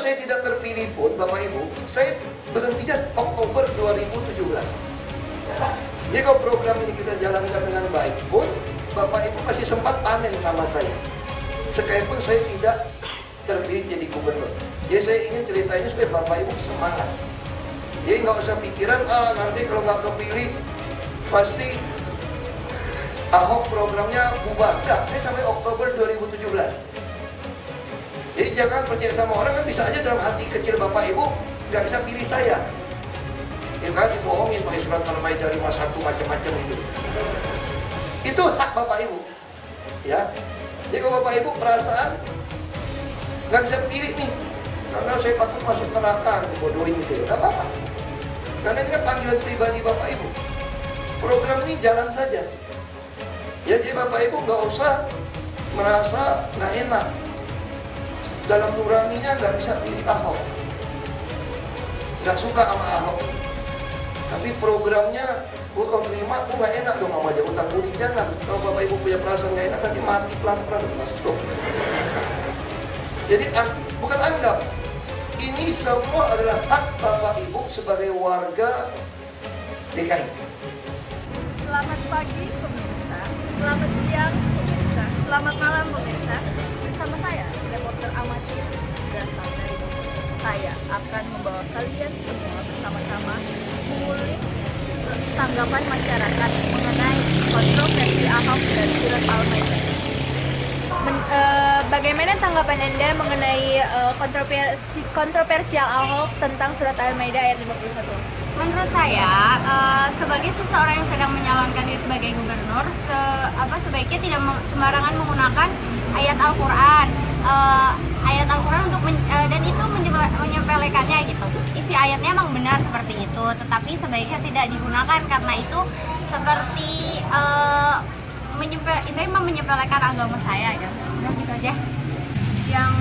saya tidak terpilih pun, Bapak Ibu, saya berhentinya Oktober 2017. Jadi kalau program ini kita jalankan dengan baik pun, Bapak Ibu masih sempat panen sama saya. Sekalipun saya tidak terpilih jadi gubernur. Jadi saya ingin cerita ini supaya Bapak Ibu semangat. Jadi nggak usah pikiran, nanti kalau nggak kepilih, pasti Ahok programnya bubar. Enggak, saya sampai Oktober 2017. Jadi jangan percaya sama orang, kan bisa aja dalam hati kecil Bapak Ibu nggak bisa pilih saya. Ya kan, dibohongin pakai surat Al-Maidah 51 macam-macam itu. Itu hak Bapak Ibu. Ya. Jadi kalau Bapak Ibu perasaan nggak bisa pilih nih, karena saya takut masuk neraka, dibodohin gitu ya, nggak apa-apa. Karena ini kan panggilan pribadi Bapak Ibu. Program ini jalan saja. Ya, jadi Bapak Ibu nggak usah merasa nggak enak. Dalam nuraninya nggak bisa pilih Ahok, nggak suka sama Ahok. Tapi programnya, gue kalau terima, gue nggak enak dong sama aja utang budi. Jangan. Kalau Bapak Ibu punya perasaan nggak enak, nanti mati pelan-pelan, stroke. Jadi bukan anggap. Ini semua adalah hak Bapak Ibu sebagai warga DKI. Selamat pagi pemirsa, selamat siang pemirsa, selamat malam pemirsa. Bersama saya, reporter amatir berasal dari Bogor. Saya akan membawa kalian semua bersama-sama mengulik tanggapan masyarakat mengenai kontroversi Ahok dan surat Al-Maidah. Bagaimana tanggapan Anda mengenai kontroversial Ahok tentang surat Al-Maidah ayat 51? Menurut saya, sebagai seseorang yang sedang menyalonkan diri sebagai gubernur, sebaiknya tidak sembarangan menggunakan ayat Al-Quran, untuk dan itu menyepelekannya gitu. Isi ayatnya emang benar seperti itu, tetapi sebaiknya tidak digunakan karena itu seperti menyepelekan agama saya gitu. Udah gitu aja. Yang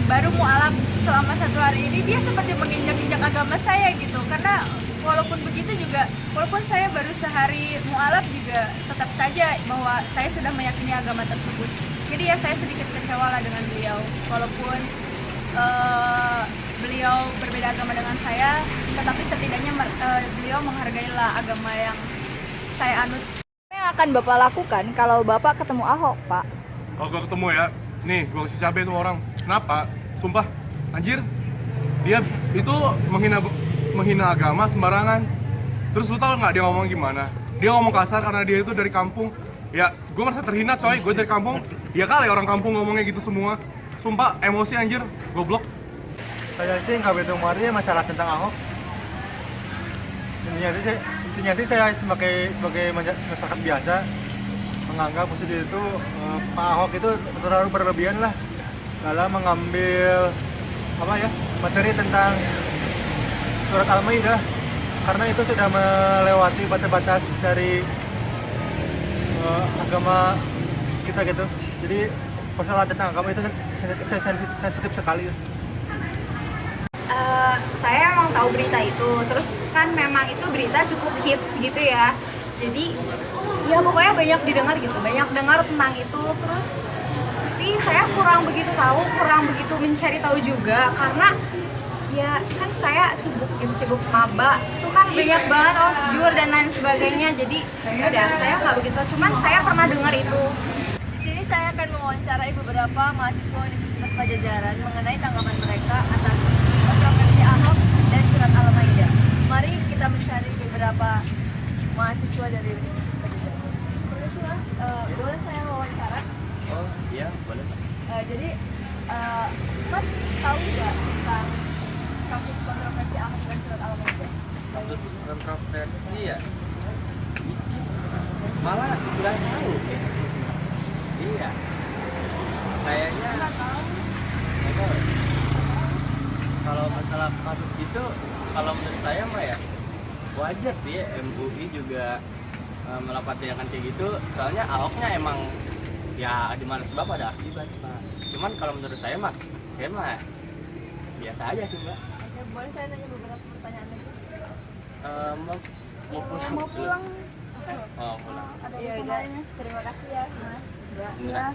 baru mualaf selama 1 hari ini, dia seperti menginjak-injak agama saya gitu, karena walaupun begitu juga, walaupun saya baru sehari mualaf juga tetap saja bahwa saya sudah meyakini agama tersebut. Jadi ya saya sedikit kecewa lah dengan beliau, walaupun beliau berbeda agama dengan saya, tetapi setidaknya beliau menghargailah agama yang saya anut. Apa yang akan Bapak lakukan kalau Bapak ketemu Ahok, Pak? Kalau gue ketemu ya, nih gue kasih cabai tuh orang. Kenapa? Sumpah, anjir, dia itu menghina agama sembarangan. Terus lu tau nggak dia ngomong gimana? Dia ngomong kasar karena dia itu dari kampung. Ya, gue merasa terhina coy, gue dari kampung. Ya kali orang kampung ngomongnya gitu semua. Sumpah, emosi anjir, goblok. Saya sih nggak begitu mengerti masalah tentang Ahok. Intinya sih saya sebagai masyarakat biasa menganggap maksudnya itu Pak Ahok itu terlalu berlebihan lah dalam mengambil materi tentang surat Al-Maidah, karena itu sudah melewati batas-batas dari agama kita gitu. Jadi masalah tentang agama itu sensitif sekali. Saya emang tahu berita itu, terus kan memang itu berita cukup hits gitu ya. Jadi ya pokoknya banyak didengar gitu, banyak dengar tentang itu. Terus tapi saya kurang begitu mencari tahu juga, karena ya kan saya sibuk maba, itu kan banyak banget jujur dan lain sebagainya. Jadi ya udah, saya nggak begitu, cuman saya pernah dengar itu. Di sini saya akan mewawancarai beberapa mahasiswa Universitas Pajajaran mengenai tanggapan mereka atas kontroversi Ahok dan surat Al-Maidah. Mari kita mencari beberapa mahasiswa dari Universitas Pajajaran. Permisi Mas, boleh saya wawancara? Oh iya, boleh. Jadi Mas tahu nggak tentang kasus kontroversi Ahok dan surat Al-Maidah? Kasus kontroversi ya? Malah udah tahu ya. Iya. Kayaknya Nggak tahu. nggak tahu. Kalau masalah kasus gitu, kalau menurut saya mah ya wajar sih ya, MUI juga melakukan tindakan kayak gitu. Soalnya Ahoknya emang ya di mana sebab ada akibat, Pak. Cuman kalau menurut saya mah biasa aja sih, Mbak. Oke, boleh saya tanya beberapa pertanyaan lagi? Mau pulang? Mau pulang? Oh, pulang. Ada urusan lainnya. Terima kasih ya, Mas. Enggak. Ya.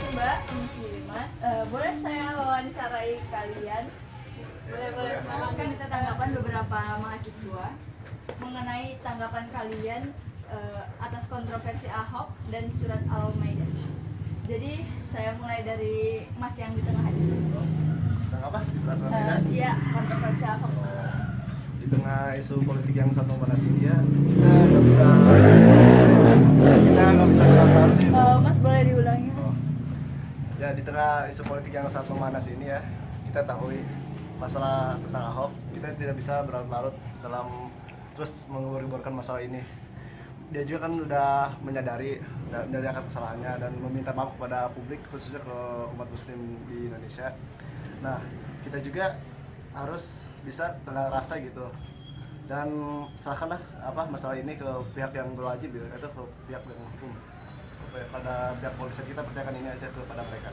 Mbak, Mas. Boleh saya wawancarai kalian? Boleh. Silahkan kita tanggapan beberapa mahasiswa mengenai tanggapan kalian atas kontroversi Ahok dan surat Al-Maidah. Jadi saya mulai dari Mas yang di tengah aja. Tentang apa? Surat Al-Maidah? Iya, kontroversi Ahok. Di tengah isu politik yang sangat memanas ini ya, kita nggak bisa bilang sih. Mas boleh diulangi? Mas? Ya, di tengah isu politik yang sangat memanas ini ya, kita tahu masalah tentang Ahok, kita tidak bisa berlarut-larut dalam terus mengubur-uburkan masalah ini. Dia juga kan udah menyadari akan kesalahannya dan meminta maaf kepada publik, khususnya ke umat muslim di Indonesia. Nah, kita juga harus bisa tengah rasa gitu, dan serahkanlah masalah ini ke pihak yang berwajib ya, itu ke pihak yang hukum, pada pihak polisi. Kita percayakan ini aja kepada mereka.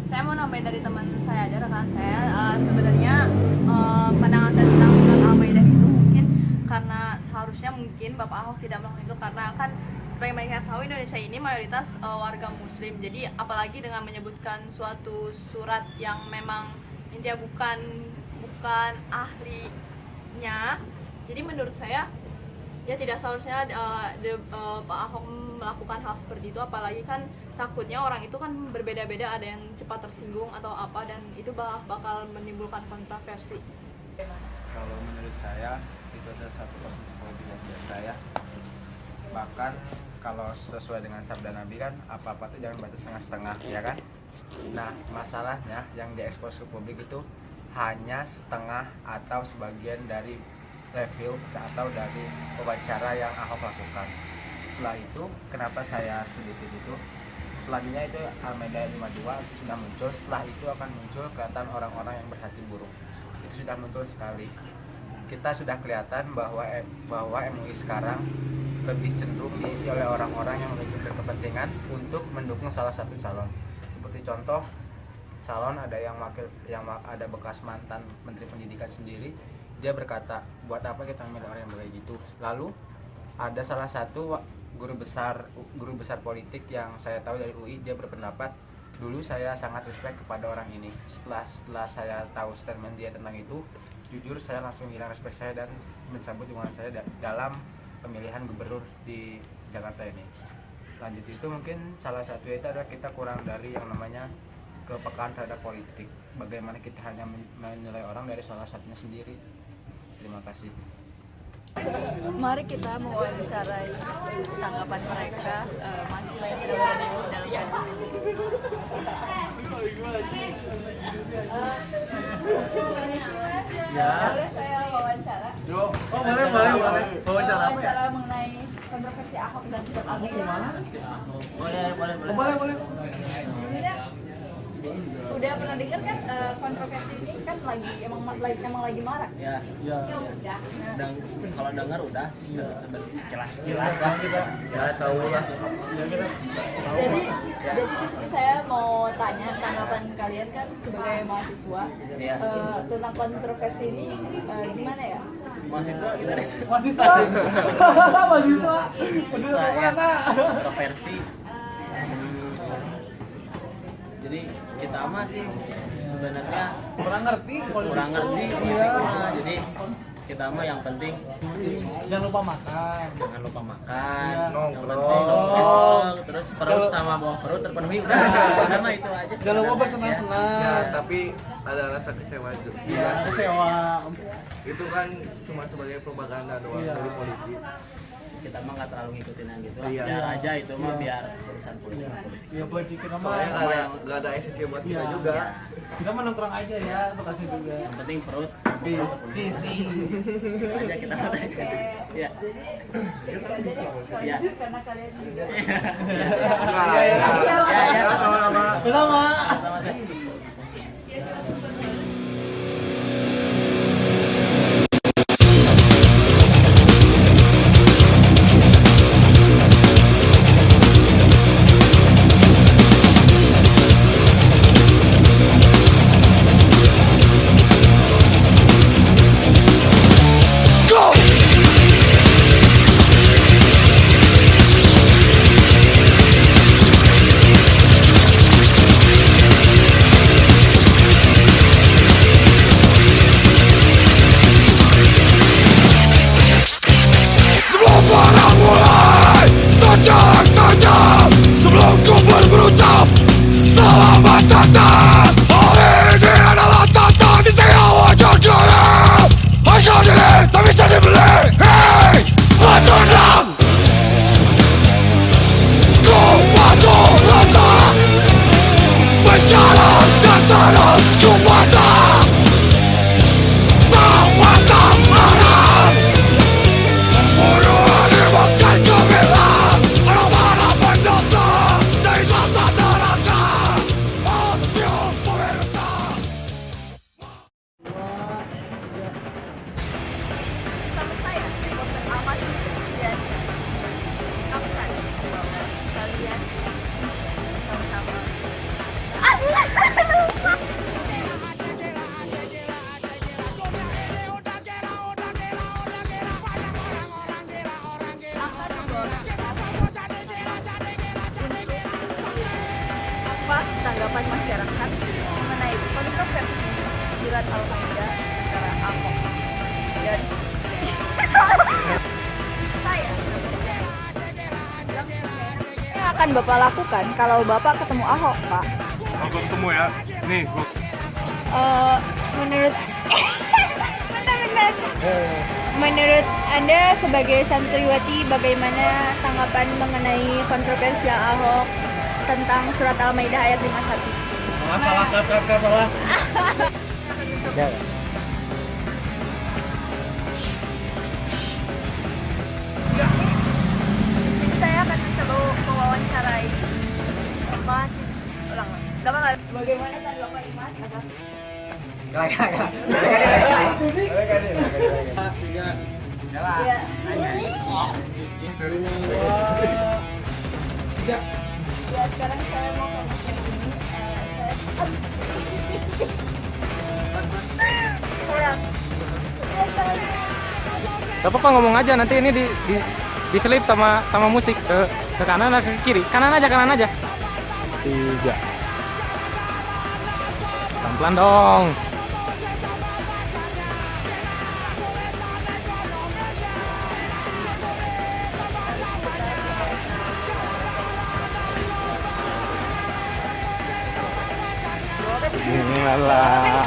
Saya mau nambahin dari teman saya aja, rekan saya. Sebenarnya pandangan saya tentang surat Al-Maidah itu mungkin karena seharusnya mungkin Bapak Ahok tidak melakukan itu, karena kan sebagai mereka tahu Indonesia ini mayoritas warga muslim. Jadi apalagi dengan menyebutkan suatu surat yang memang intinya bukan ahlinya. Jadi menurut saya ya tidak seharusnya Pak Ahok melakukan hal seperti itu, apalagi kan takutnya orang itu kan berbeda-beda, ada yang cepat tersinggung atau apa, dan itu bakal menimbulkan kontroversi. Kalau menurut saya itu adalah satu konsumsi politik yang biasa ya. Bahkan kalau sesuai dengan sabda Nabi kan, apa-apa itu jangan baca setengah-setengah, ya kan? Nah, masalahnya yang diekspos ke publik itu hanya setengah atau sebagian dari review atau dari wawancara yang Ahok lakukan. Setelah itu, kenapa saya sedikit itu? Selanjutnya itu Al-Maidah 52 sudah muncul. Setelah itu akan muncul kelihatan orang-orang yang berhati buruk. Itu sudah muncul sekali. Kita sudah kelihatan bahwa MUI sekarang lebih cenderung diisi oleh orang-orang yang memiliki kepentingan untuk mendukung salah satu calon. Seperti contoh, calon ada yang ada bekas mantan Menteri Pendidikan sendiri. Dia berkata, buat apa kita memilih orang yang kayak gitu? Lalu ada salah satu guru besar politik yang saya tahu dari UI, dia berpendapat, dulu saya sangat respect kepada orang ini. Setelah saya tahu statement dia tentang itu, jujur saya langsung hilang respect saya dan mencabut dukungan saya dalam pemilihan gubernur di Jakarta ini. Lanjut itu mungkin salah satu itu adalah kita kurang dari yang namanya kepekaan terhadap politik. Bagaimana kita hanya menilai orang dari salah satunya sendiri. Terima kasih. Mari kita mewawancarai tanggapan mereka, mahasiswa yang sudah berdemo dalam Ya. Boleh saya wawancara? Boleh. Wawancara mengenai kontroversi Ahok dan surat Al-Maidah. Boleh. Sebenarnya udah pernah dengar kan kontroversi ini kan emang lagi marak. Ya. Udah. Dan kalau dengar udah sekilas Ya, tahu lah. Jadi di sini saya mau tanya tanggapan kalian kan sebagai mahasiswa Iya. tentang kontroversi ini gimana ya? mahasiswa kita deh. Mahasiswa. Saya kontroversi. Jadi kita mah sih sebenarnya Kurang ngerti politik mah. Jadi kita mah yang penting Jangan lupa makan. jangan lupa makan, Iya. yang penting nongkrong, terus perut sama bawah perut terpenuhi udah mah itu aja. Jangan lupa sebenarnya. bersenang-senang. Ya, tapi ada rasa kecewa juga. Iya, kecewa. Itu kan cuma sebagai propaganda doang Iya. dari politik. Kita mah nggak terlalu ngikutin yang gitu lah. Iya. Biar aja itu mah biar urusan politik. Ya politik kita mah. Soalnya nggak ada esensi buat kita Iya. juga. Kita mah nongkrong aja ya, makasih juga. Yang penting perut Isi. aja kita mah. Ya. Jadi karena kalian juga Ya, sama-sama. Sama. Sama-sama. tanggapan masyarakat mengenai kontroversi surat Al-Maidah antara Ahok dan saya. Yang akan Bapak lakukan kalau Bapak ketemu Ahok, Pak? Kalau gue ketemu ya, nih gue Menurut Menurut Anda sebagai santriwati bagaimana tanggapan mengenai kontroversial Ahok tentang surat Al-Maidah ayat 51? Salah. Jadi saya akan mencoba mewawancarai mahasiswa ulang. Bagaimana tanggapan Mas atas ya. Ya, sekarang saya mau ngomong ini. Gak apa-apa, ngomong aja, nanti ini diselip sama musik ke kanan atau ke kiri. Kanan aja. 3. Pelan-pelan dong. Alah.